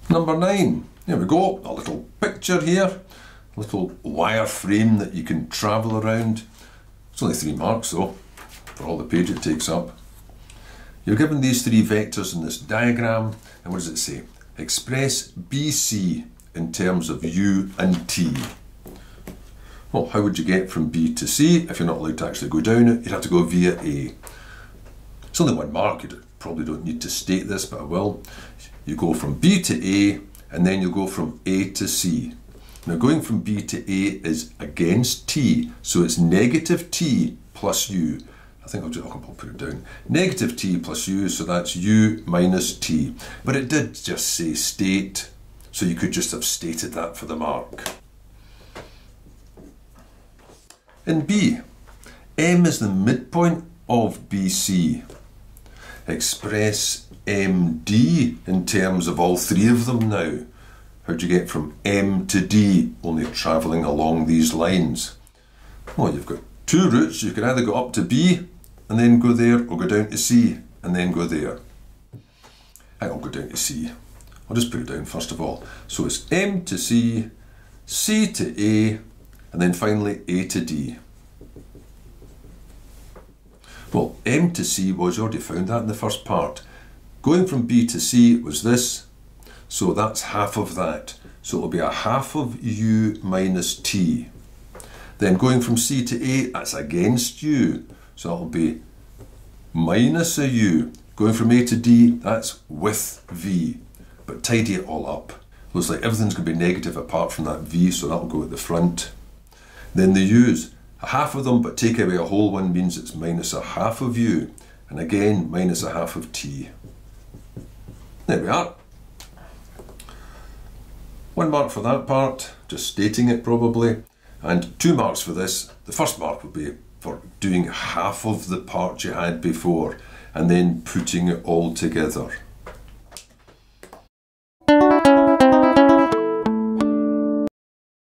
Number 9, here we go, a little picture here, a little wire frame that you can travel around. It's only 3 marks though, for all the page it takes up. You're given these 3 vectors in this diagram, and what does it say? Express BC in terms of u and t. Well, how would you get from B to C if you're not allowed to actually go down it? You'd have to go via A. It's only 1 mark, you probably don't need to state this, but I will. You go from B to A, and then you go from A to C. Now going from B to A is against t, so it's negative t plus u. I think I'll put it down. Negative t plus u, so that's u minus t. But it did just say state, so you could just have stated that for the mark. In B, M is the midpoint of BC. Express MD in terms of all 3 of them now. How do you get from M to D, only travelling along these lines? Well, you've got 2 routes. You can either go up to B and then go there, or go down to C and then go there. I'll go down to C. I'll just put it down first of all. So it's M to C, C to A, and then finally A to D. Well, M to C was, you already found that in the first part. Going from B to C was this, so that's half of that. So it'll be a half of u minus t. Then going from C to A, that's against u, so that'll be minus a u. Going from A to D, that's with v. But tidy it all up. Looks like everything's going to be negative apart from that v, so that'll go at the front. Then the u's, a half of them, but take away a whole one means it's minus a half of u. And again, minus a half of t. There we are. 1 mark for that part, just stating it probably, and 2 marks for this. The first mark would be for doing half of the part you had before and then putting it all together.